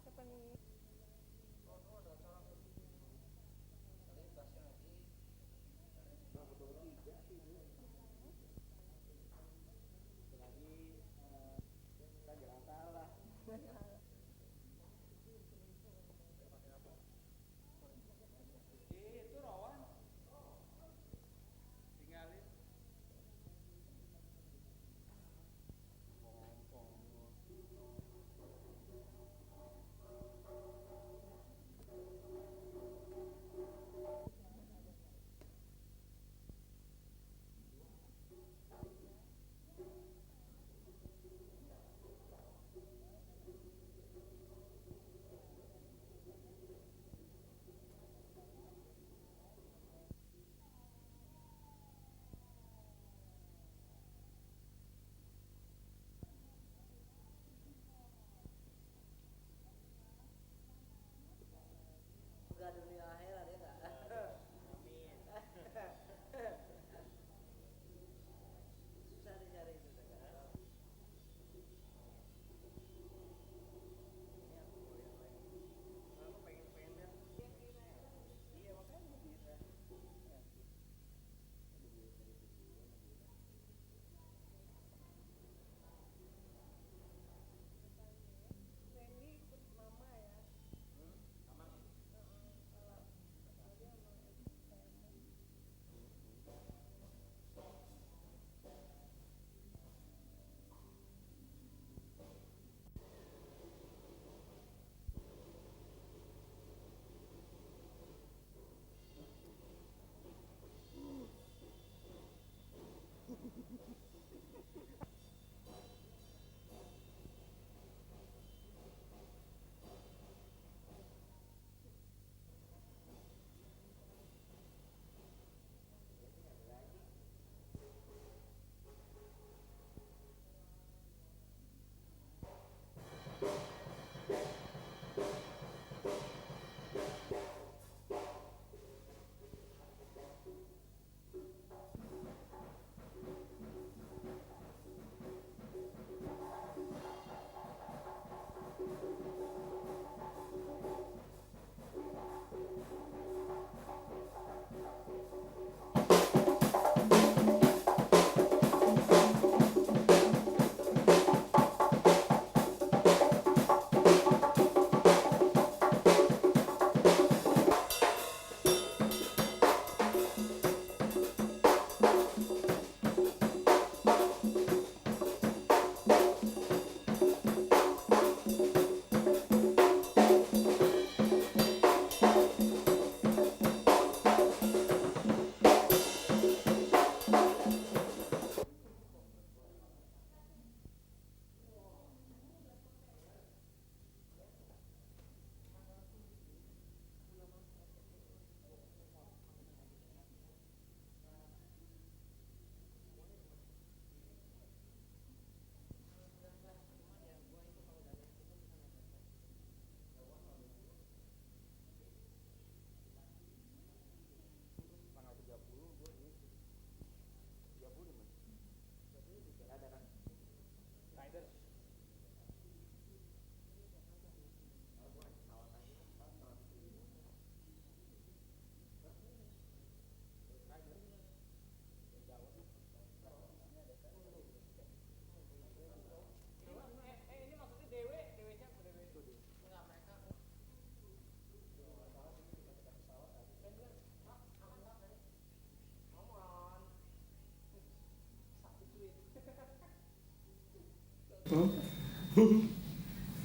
Siapa nih? Surga dunia akhirat ya tak? Susah dicari itu kan. Aku pengen lihat. Iya makanya bisa. Randy ikut mama ya. Kalau dia emang ikut kamu.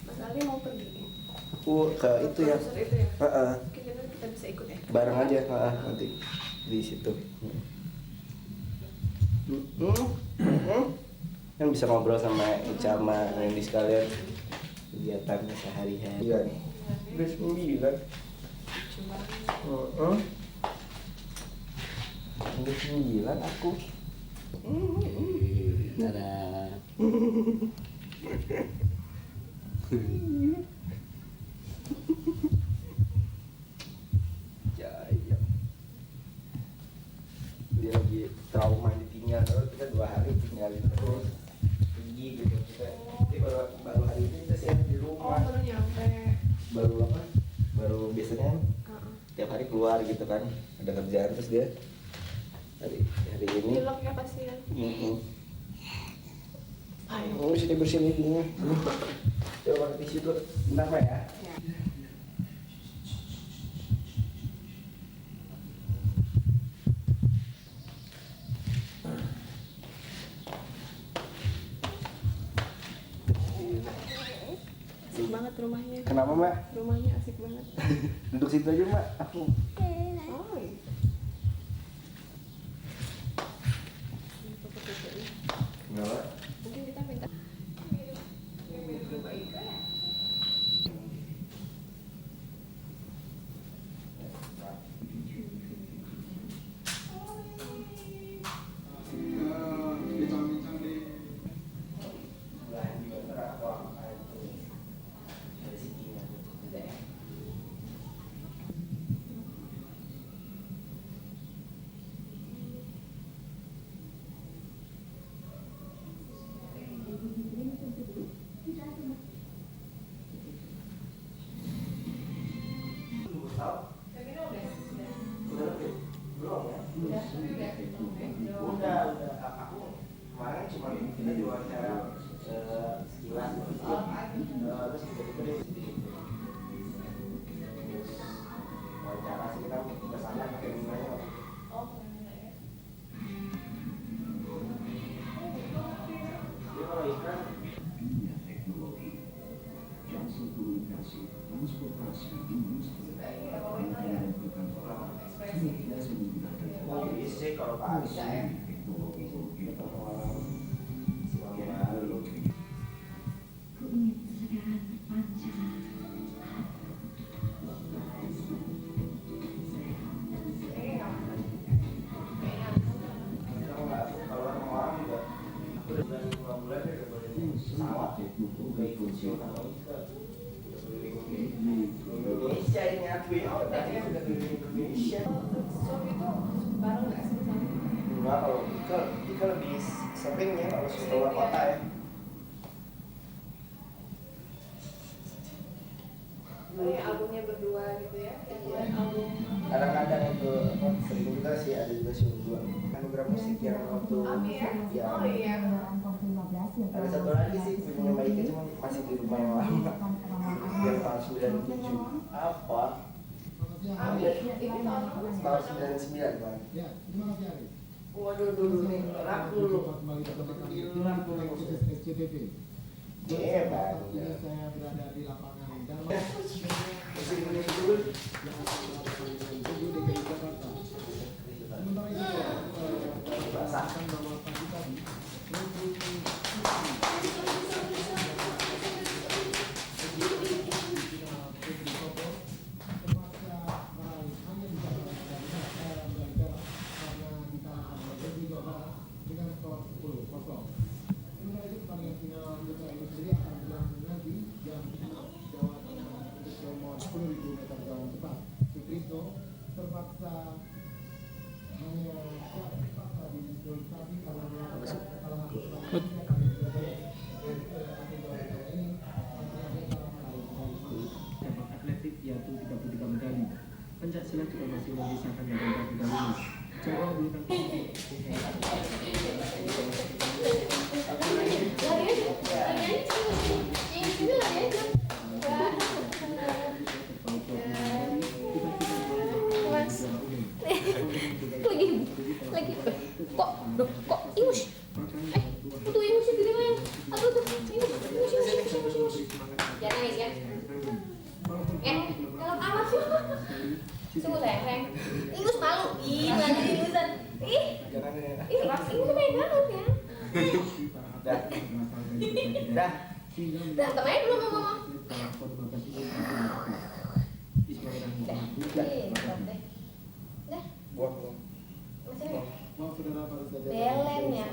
Mas Ali mau pergi. Ke itu ya. Itu ya. Oke, Kita bisa ikut ya. bareng aja nanti di situ. Yang bisa ngobrol sama Ica sama Randy sekalian kegiatannya sehari-hari. Iya nih. Udah 9. Cuma Udah 9 aku. Dadah. baru apa? Baru biasanya kan Heeh. tiap hari keluar gitu kan, ada kerjaan terus dia hari ini. Pilek ya kasihan. Oh, sini bersihin giginya. Coba pakai tisu tuh. Bentar Pak ya. Asik banget rumahnya. Kenapa Mbak? Rumahnya asik banget. Duduk situ aja Mbak. Aku. Oh. Iya. Kenapa? Mungkin kita minta. Udah. Aku kemarin cuma kita diwawancara sekilas. Terus tiba-tiba dia terus wawancara sih kita ke sana pakai gimana? Dia kalau iklan bisa kalau pagi kalau orang juga udah 5 bulan ya udah boleh pesawat udah ikut sih sama Ika udah keliling Indonesia ini aku ya udah keliling Indonesia. Suami itu bareng nggak sih sama? Enggak, kalau Ika lebih sering ya kalau keluar kota ya. Oh ya albumnya berdua gitu ya? Iya. Album. Kadang-kadang itu apa, sering juga sih ada juga sih berdua. Anugerah musik yang waktu Ami ya? ya. Oh iya. Ada satu lagi sih punya Mbak Ika cuma masih di rumah yang lama. Yang tahun 97. Apa? Ami itu tahun Tahun 99 Bang. Ya, terima kasih Ari. Waduh dulu nih, rak dulu. Kembali ke tempat kami. Hilang dulu. Proses SCTV. Iya, Saat Bang. ini saya berada di lapangan dan Musik ini dulu. yang akan melakukan dengan tujuh DKI Jakarta. Sementara itu, akan nama pagi tadi, dengan skor 10-0. Sementara itu pertandingan final Liga ini sendiri akan berlangsung nanti jam 6 Jawa Tengah untuk keilmuan 10.000 meter jalan cepat. Sutrisno terpaksa hanya terpaksa didiskualifikasi karena melakukan kesalahan cabang atletik yaitu 33 medali. Pencak silat juga masih menyisakan 18 medali. Coba bulu tangkis lagi kok ingus itu ingusnya gede banget aduh ingus jangan nangis ya kalau amat sih sungguh sayang ingus malu ih lagi ingusan ih ingus main banget ya Dah. dah temennya belum ngomong dah Buat masih ada Maaf saudara, baru saja belen ya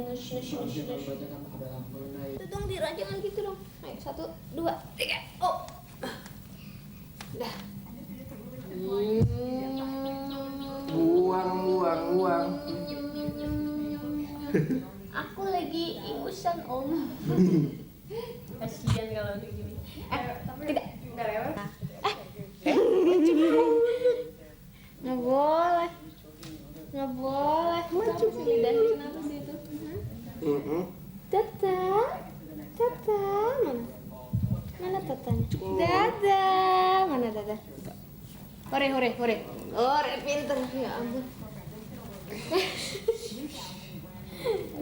nus bacakan adalah mengenai itu dong Dira jangan gitu dong ayo 1, 2, 3 oh dah buang. aku lagi ingusan om kasihan kalau kayak gini tidak Nggak lewat. Nggak boleh. Nggak boleh. Kamu sih lidahnya kenapa sih itu? Tata. Tata. Mana? Mana tatanya? Dada. Mana dada? Hore, hore, hore. Hore, pinter. Ya ampun.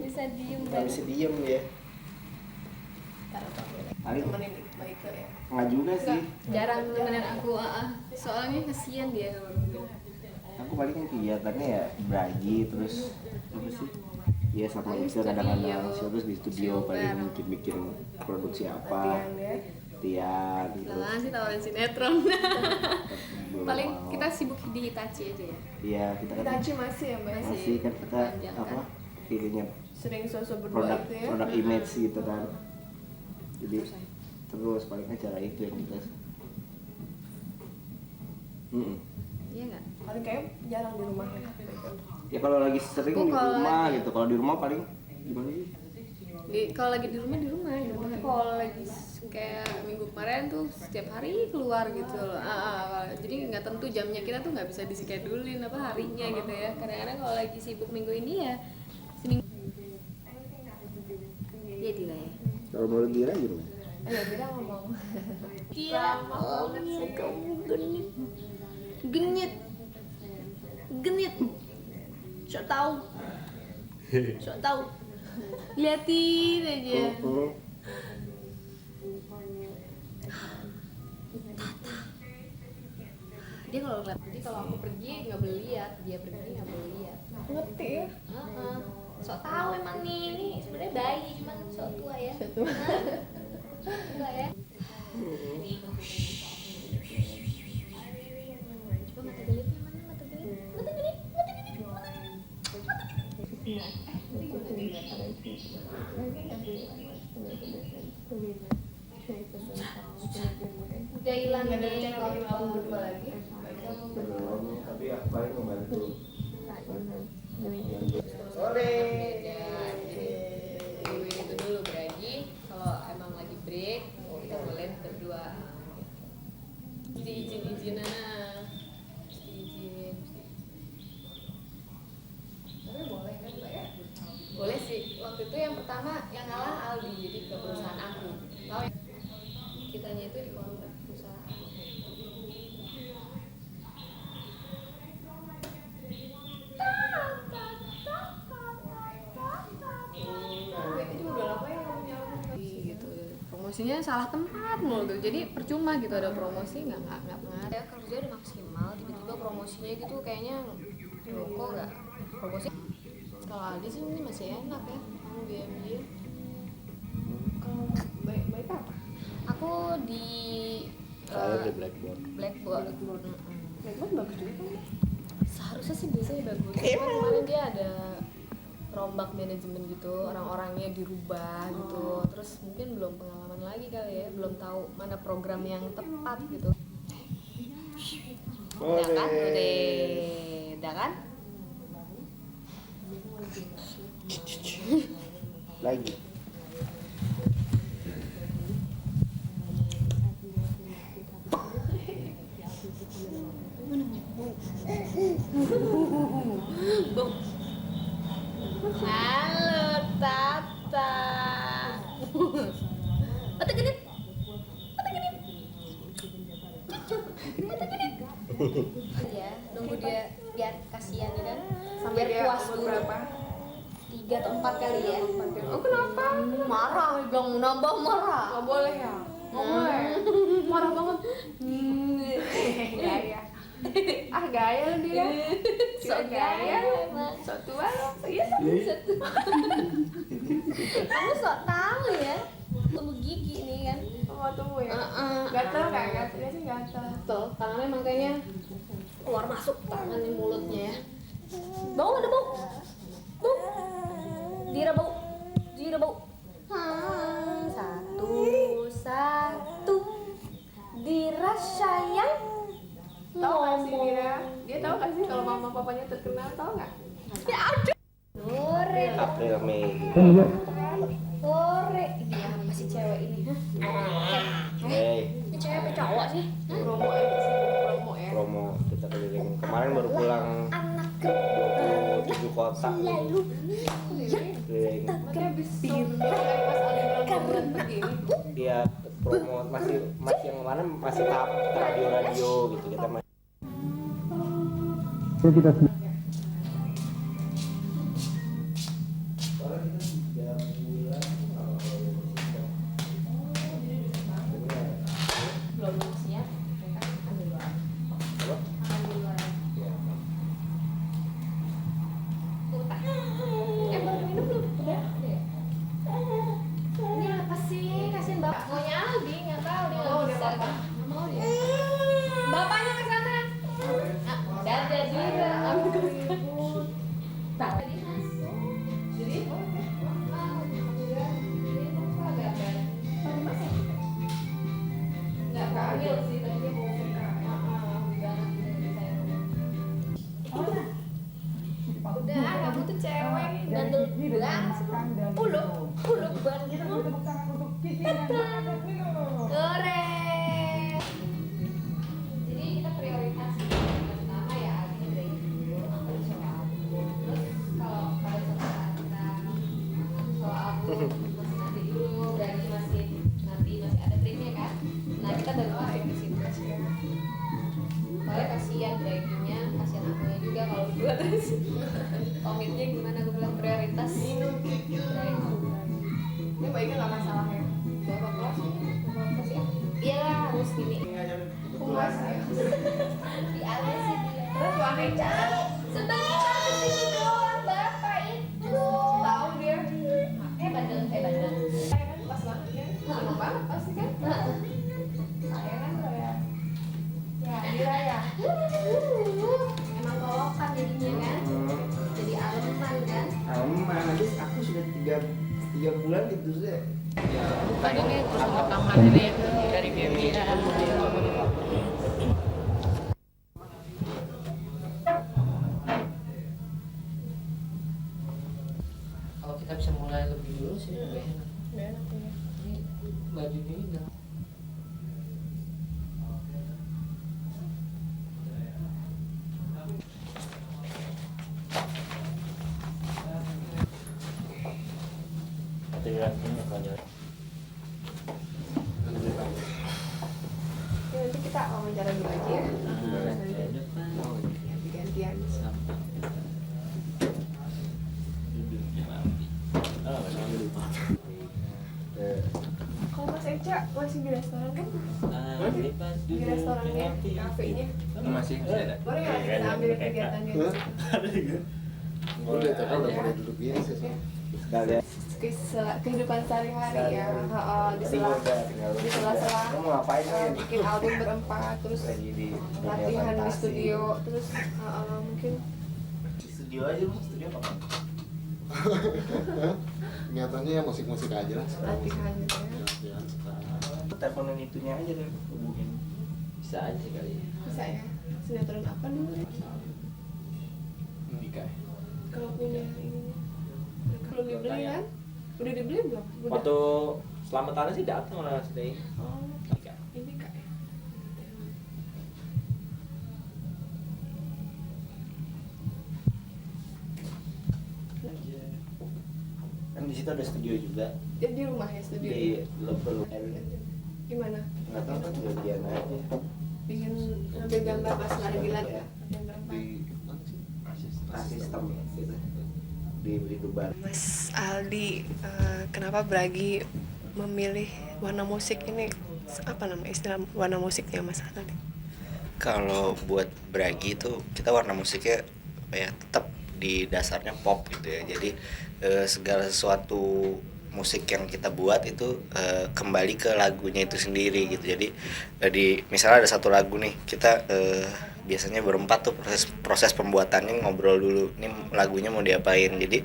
Bisa diem Nggak bisa diem ya. Paling Temenin Baike ya. nggak juga sih. jarang nemenin aku. Soalnya kasihan dia kalau begitu. Aku paling kan kegiatannya ya beragi terus apa sih? Iya sama itu kadang-kadang terus di studio paling bikin produksi apa. Latihan ya. Latihan gitu. Lah sih tawarin sinetron. Belum Paling mau. kita sibuk di Hitachi aja ya. Iya kita kan Hitachi masih ya Mbak? masih kan kita Panjang, kan? apa pilihnya Sering sosok berdua produk itu ya. produk image gitu kan. Jadi terus paling acara itu yang kita Iya nggak? Paling kayak jarang di rumah ya. ya kalau lagi sering Aku di kalau rumah lagi- gitu. Kalau di rumah paling gimana sih? Kalau lagi di rumah Tapi kalau lagi kayak minggu kemarin tuh setiap hari keluar gitu loh. Jadi nggak tentu jamnya, kita tuh nggak bisa diskedulin apa harinya gitu ya. Kadang-kadang kalau lagi sibuk minggu ini ya seminggu. Iya Dila ya. Kalau menurut Dira gimana? Ayo kita ngomong. Iya, kamu genit, genit, genit. Sok tahu, sok tahu. Liatin aja. Dia kalau ngeliat, nanti kalau aku pergi nggak boleh lihat, dia pergi nggak boleh lihat. Ngerti ya? Sok tahu emang nih, ini sebenarnya bayi cuman sok tua ya. Enggak ya? Coba mata gelitnya mana? Mata gelit, mata gelit, mata gelit, udah hilang Nggak ada nih rencana bikin album berdua lagi. Belum, tapi aku paling membantu. Sore. Itu dulu beragi. Kalau emang lagi break, kita boleh berdua. Jadi izin-izin izin. Tapi boleh kan Mbak ya? Boleh sih. Waktu itu yang pertama yang ngalah Aldi, jadi ke perusahaan aku. Tahu ya? Kitanya itu di kontrak perusahaan. Itu juga udah lama ya kamu nyalon. Gitu, promosinya salah tempat mulu tuh, jadi percuma gitu ada promosi nggak ya kerja udah maksimal tiba-tiba promosinya gitu kayaknya loh kok nggak promosi. Kalau Aldi sih ini masih enak ya kamu dia. Kalau baik apa? Aku di Saya di Blackboard. Blackboard. Blackboard bagus juga kan? Seharusnya sih biasanya bagus. Cuma kemarin dia ada rombak manajemen gitu, orang-orangnya dirubah gitu. Terus mungkin belum pengalaman lagi kali ya, belum tahu mana program yang tepat gitu. Udah kan? Udah kan? Lagi. Halo Tata. Mata genit. Mata genit. Mata genit. Ya, nunggu dia biar kasihan ya kan. Sampai Biar dia puas umur dulu. berapa? 3 atau 4 kali ya. Oh kenapa? Marah dong, nambah marah. Gak boleh ya? Gak boleh. Marah banget. Gaya. Ah gaya lu dia. Sok gaya emang. Sok tua lu. Iya Kamu sok tahu ya. Tumbuh gigi nih kan. mau tunggu ya. Gatel nggak? Gatelnya sih gatel. Tuh, tangannya emang kayaknya keluar masuk tangan di mulutnya ya. Bau ada bau. Bau. Dira bau. Dira bau. Satu. Dira sayang. Tahu nggak sih Dira? Dia tahu nggak sih kalau mama papanya terkenal? Tahu nggak? Ya ada. Sore. April Mei. Sore. Iya, masih cewek ini. Hey. Ini cewek apa cowok sih? baru pulang 27 kota. Keliling. Makanya habis pas ada bulan begini. Dia promo masih yang mana masih tahap radio gitu kita masih. Kita Belum siap, mereka akan di luar. Akan di luar. Tuh, tak. Baru minum belum? Udah. Ini apa sih? Kasihin bapak. Maunya Aldi, nggak tahu dia nggak bisa. Nggak mau dia. Bapaknya ke sana. Dadah juga. Ambil ke ribut. Tadi masuk. Jadi, nggak panggil sih, tapi dia mau buka. Udah, kamu tuh cewek bandel banget. Uluk bandel. Keren. Jadi kita prioritas pertama ya Aldi Bragi dulu. Terus kalau pada saat kita kalau aku masih nanti dulu, Bragi masih ada triknya kan. Nah kita baru masuk di situ. Soalnya kasihan Braginya, kasihan akunya juga kalau berdua terus. Komitnya gimana, gue bilang prioritas Bragi. Ini baiknya nggak masalah ya. Bapak kelas ya? Iya lah, harus gini. Puas ya. Di atas sih dia. Terus wangi cara. Sebagai apa sih doang bapak itu? Tahu dia. Bandel. Saya kan pas banget kan. Seneng banget pasti kan. Saya kan kayak ya Dira ya. Emang kolokan jadinya kan? Jadi aleman kan? Nanti aku sudah 3 bulan itu sih. Bukan ini terus rekaman ini dari Baby ya. Kalau kita bisa mulai lebih dulu sih lebih enak. Ini bajunya udah. Nanti kita wawancara dulu aja ya. Ganti-gantian. Kalau Mas Eca masih di restoran kan? Di restorannya, kafenya. Masih ada. Boleh nggak kita ambil kegiatannya? Udah, tapi udah mulai duduk gini sih. Sekalian. Kehidupan sehari-hari ya. Di sela-sela Kamu mau ngapain kan? bikin album berempat, terus Lagi di latihan di studio, terus mungkin studio aja lu, studio apa? Nyatanya ya musik-musik aja lah sekarang. latihan gitu ya. Latihan sekarang. Teleponin itunya aja deh, hubungin. Bisa aja kali ya. Bisa ya. Sinetron apa dulu ya? Nika. Kalau punya ini belum dibeli kan? Udah dibeli belum? Udah. Waktu selamatannya sih datang lah stay. Oh, Nika. ini kak ya. Kan di situ ada studio juga. Di rumah ya studio. Di level Gimana? nggak tahu kan bagian aja. Bikin ngambil gambar pas nargilan ya? Yang berempat. Di mana sih? Asistem gitu. Di Dubai. Mas Aldi, kenapa Bragi memilih warna musik ini? Apa nama istilah warna musiknya Mas Aldi? Kalau buat Bragi itu kita warna musiknya ya tetap di dasarnya pop gitu ya. Jadi segala sesuatu musik yang kita buat itu kembali ke lagunya itu sendiri gitu. Jadi misalnya ada satu lagu nih, kita biasanya berempat tuh proses pembuatannya ngobrol dulu nih lagunya mau diapain. Jadi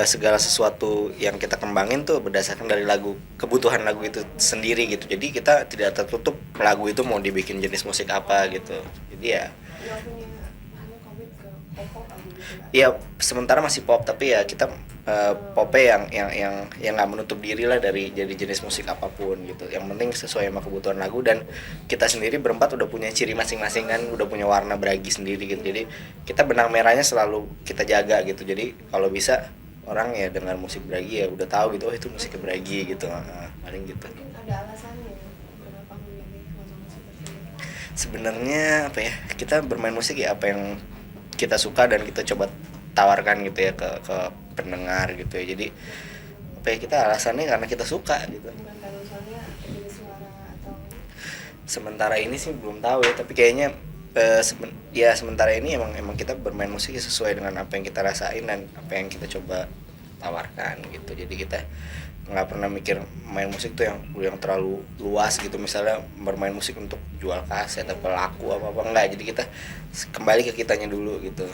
segala sesuatu yang kita kembangin tuh berdasarkan dari kebutuhan lagu itu sendiri gitu. Jadi kita tidak tertutup lagu itu mau dibikin jenis musik apa gitu. Jadi ya Nggak punya komit ke pop aja gitu nggak? ya sementara masih pop, tapi ya kita popnya yang nggak menutup diri lah dari jadi jenis musik apapun gitu. Yang penting sesuai sama kebutuhan lagu, dan kita sendiri berempat udah punya ciri masing-masing kan, udah punya warna Bragi sendiri gitu. Jadi kita benang merahnya selalu kita jaga gitu. Jadi kalau bisa orang ya dengar musik Bragi ya udah tahu gitu, oh itu musiknya Bragi gitu. Paling gitu. Mungkin ada alasannya kenapa memilih musik tersebut. Sebenarnya apa ya, kita bermain musik ya apa yang kita suka dan kita coba tawarkan gitu ya ke pendengar gitu ya. Jadi apa ya, kita alasannya karena kita suka gitu. Bukan karena misalnya jenis suara atau Sementara ini sih belum tahu ya, tapi kayaknya sementara ini emang kita bermain musik ya sesuai dengan apa yang kita rasain dan apa yang kita coba tawarkan gitu. Jadi kita nggak pernah mikir main musik tuh yang terlalu luas gitu, misalnya bermain musik untuk jual kaset atau laku apa enggak. Jadi kita kembali ke kitanya dulu gitu.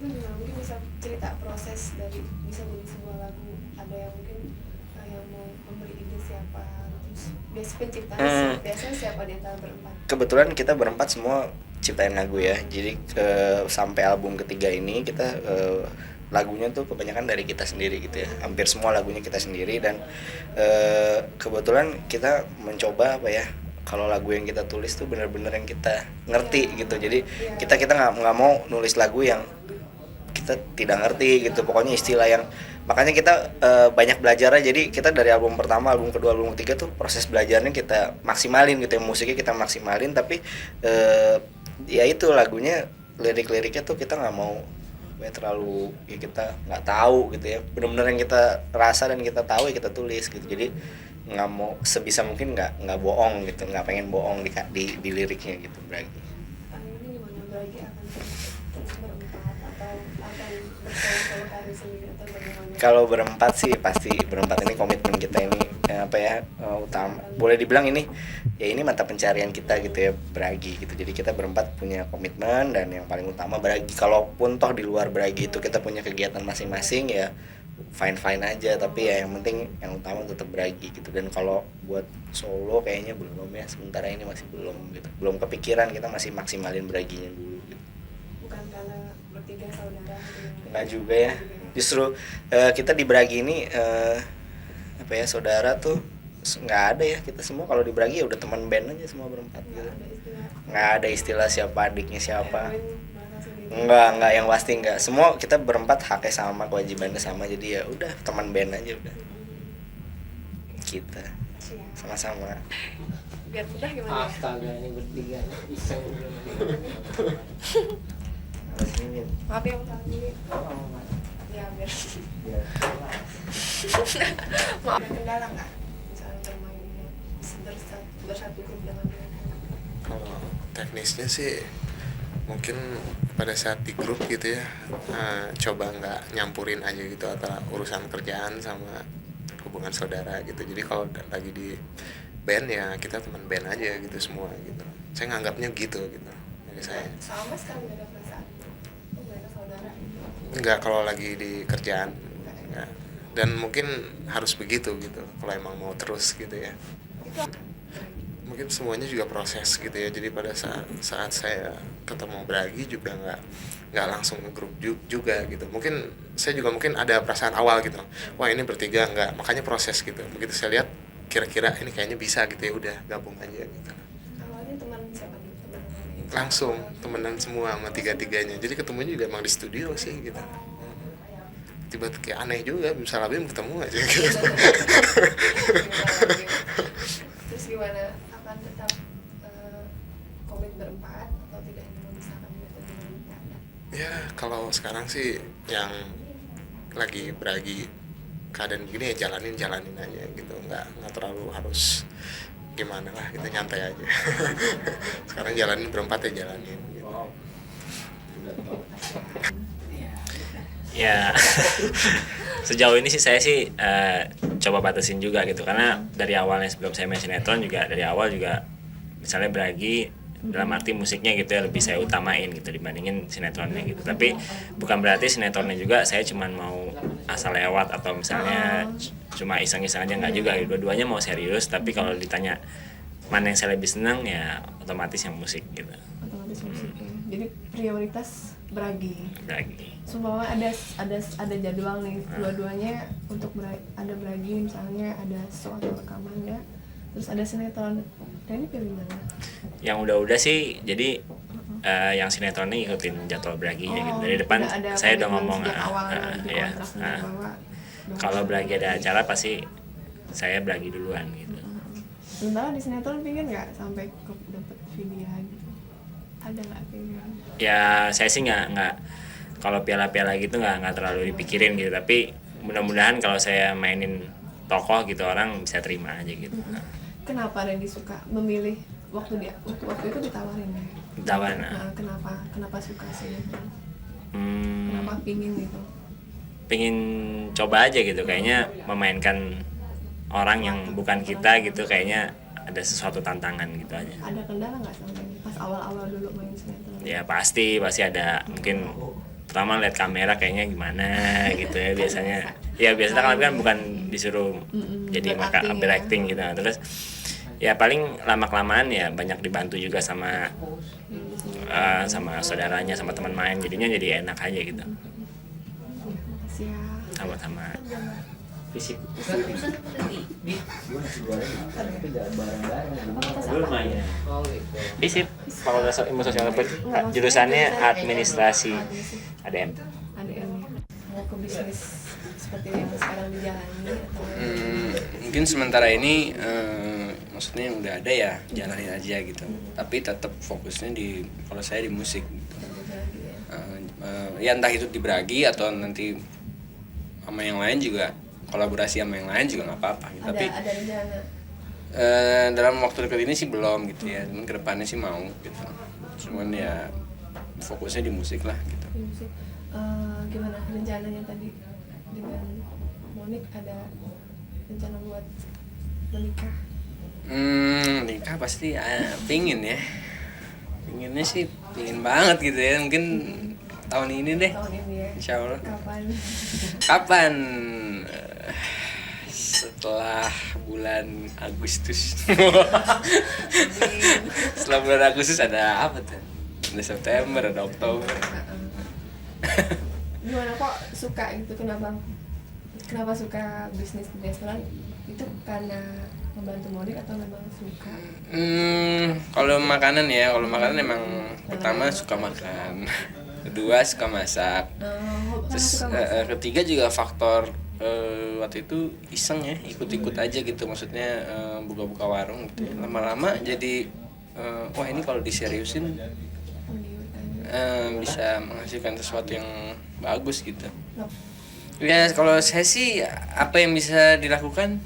itu juga mungkin bisa cerita proses dari bisa jadi sebuah lagu. Ada yang mungkin yang mau memberi ide siapa, terus biasa penciptanya biasanya siapa di antara berempat? Kebetulan kita berempat semua ciptain lagu ya. Jadi sampai album ketiga ini kita lagunya tuh kebanyakan dari kita sendiri gitu ya. Hampir semua lagunya kita sendiri, dan kebetulan kita mencoba apa ya, kalau lagu yang kita tulis tuh benar-benar yang kita ngerti gitu. Jadi kita nggak mau nulis lagu yang kita tidak ngerti gitu, pokoknya istilah yang, makanya kita banyak belajar aja. Jadi kita dari album pertama, album kedua, album ketiga tuh proses belajarnya kita maksimalin gitu ya, musiknya kita maksimalin, tapi ya itu lagunya, lirik-liriknya tuh kita nggak mau terlalu ya kita nggak tahu gitu ya, benar-benar yang kita rasa dan kita tahu ya kita tulis gitu. Jadi nggak mau, sebisa mungkin nggak bohong gitu, nggak pengen bohong di liriknya gitu Bragi. Ini gimana Bragi akan terus berempat atau akan bersolo karir sendiri atau bagaimana? Kalau berempat sih pasti berempat, ini komitmen kita ini utama, boleh dibilang ini mata pencarian kita gitu ya, Bragi gitu. Jadi kita berempat punya komitmen, dan yang paling utama Bragi. Kalaupun toh di luar Bragi itu kita punya kegiatan masing-masing ya fine aja, tapi ya yang penting yang utama tetap Bragi gitu. Dan kalau buat solo kayaknya belum ya, sementara ini masih belum gitu, belum kepikiran, kita masih maksimalin Braginya dulu gitu. Bukan karena bertiga saudara gitu. Nggak juga ya, justru kita di Bragi ini saudara tuh nggak ada ya. Kita semua kalau di Bragi ya udah teman band aja semua berempat gitu. Nggak ada istilah siapa adiknya siapa. Enggak, yang pasti enggak. Semua kita berempat haknya sama, kewajibannya sama. Jadi ya udah teman band aja udah. Kita sama-sama. Biar mudah gimana ya? Astaga, ini bertiga iseng. Maaf ya Pak ini. Ya biar. Maaf, ada kendala nggak? Misalnya bermainnya bersatu grup dengan mereka. Kalau teknisnya sih mungkin pada saat di grup gitu ya, coba nggak nyampurin aja gitu antara urusan kerjaan sama hubungan saudara gitu. Jadi kalau lagi di band ya kita teman band aja gitu semua gitu. Saya nganggapnya gitu dari saya. Sama sekali nggak ada perasaan. Mereka saudara. Enggak, kalau lagi di kerjaan enggak. Dan mungkin harus begitu gitu kalau emang mau terus gitu ya. Mungkin semuanya juga proses gitu ya. Jadi pada saat saya ketemu Bragi juga nggak langsung ngegrup juga gitu. Mungkin saya juga mungkin ada perasaan awal gitu, wah ini bertiga nggak, makanya proses gitu. Begitu saya lihat kira-kira ini kayaknya bisa gitu ya, udah gabung aja gitu. Awalnya teman siapa nih? Teman Langsung temenan semua sama tiga-tiganya. Jadi ketemunya juga emang di studio sih gitu. Tiba-tiba kayak aneh juga, bisa labim ketemu aja gitu. Terus gimana? Akan tetap komit berempat atau tidak ingin memisahkan metode berempat? Ya kalau sekarang sih yang lagi Bragi keadaan begini ya jalanin aja gitu, nggak terlalu harus gimana lah, kita nyantai aja. Sekarang jalanin berempat ya jalanin gitu. Ya sejauh ini sih saya sih coba batasin juga gitu, karena dari awalnya sebelum saya main sinetron juga dari awal juga misalnya Bragi dalam arti musiknya gitu ya lebih saya utamain gitu dibandingin sinetronnya gitu. Tapi bukan berarti sinetronnya juga saya cuman mau asal lewat atau misalnya cuma iseng-iseng aja, nggak juga. Dua-duanya mau serius, tapi kalau ditanya mana yang saya lebih senang ya otomatis yang musik gitu. Otomatis musik ya. Jadi prioritas Bragi. Bragi. Sumpama ada jadwal nih dua-duanya untuk ada Bragi misalnya ada suatu rekamannya, terus ada sinetron. Ini pilih mana? Yang udah sih jadi yang sinetronnya ikutin jadwal Braginya gitu. Dari depan ada saya udah komitmen ngomong sejak awal di ya. kontraknya bahwa Kalau Bragi ada acara pasti saya Bragi duluan gitu. sementara di sinetron pingin nggak sampai ke dapet Vidya gitu? Ada nggak pingin? Ya saya sih nggak kalau piala-piala gitu nggak terlalu dipikirin gitu, tapi mudah-mudahan kalau saya mainin tokoh gitu orang bisa terima aja gitu. Kenapa Randy suka memilih waktu itu ditawarin ya? Ditawarin. Nah, kenapa suka sinetron? Hmm, Kenapa pingin gitu? pengen coba aja gitu, kayaknya memainkan orang yang bukan kita gitu, kayaknya ada sesuatu tantangan gitu aja. Ada kendala nggak sampai pas awal-awal dulu main sinetron? Ya pasti ada, mungkin pertama lihat kamera kayaknya gimana gitu ya biasanya. Ya biasanya kan bukan disuruh jadi berakting gitu. Nah, terus ya paling lama-kelamaan ya banyak dibantu juga sama saudaranya, sama teman main, jadinya jadi enak aja gitu. Makasih ya. Sama-sama. Fisip. Lumayan. Oh gitu. Fisip. Fakultas Ilmu Sosial dan Politik. Jurusannya administrasi ADM. ADM ya. Mau ke bisnis seperti yang sekarang dijalani atau Mungkin sementara ini maksudnya yang udah ada ya jalanin aja gitu, tapi tetap fokusnya kalau saya di musik gitu. Ya entah itu di Bragi atau nanti sama yang lain juga, kolaborasi sama yang lain juga nggak apa-apa gitu. Tapi ada rencana? Dalam waktu dekat ini sih belum gitu ya, cuman kedepannya sih mau gitu, cuman ya fokusnya di musik lah gitu. Musik. Gimana rencananya tadi dengan Monik, ada rencana buat menikah? Nikah pasti pingin ya, pinginnya sih pingin banget gitu ya, mungkin tahun ini deh, Tahun ini ya? insya Allah. Kapan? Setelah bulan Agustus. Setelah bulan Agustus ada apa tuh? Ada September, ada Oktober. Gimana kok suka gitu? Kenapa suka bisnis di restoran? Itu karena membantu Monik atau memang suka? Kalau makanan emang pertama suka makan, kedua suka masak, terus ketiga juga faktor waktu itu iseng ya, ikut-ikut aja gitu, maksudnya buka-buka warung gitu ya. Lama-lama jadi wah ini kalau diseriusin bisa menghasilkan sesuatu yang bagus gitu. Ya kalau saya sih apa yang bisa dilakukan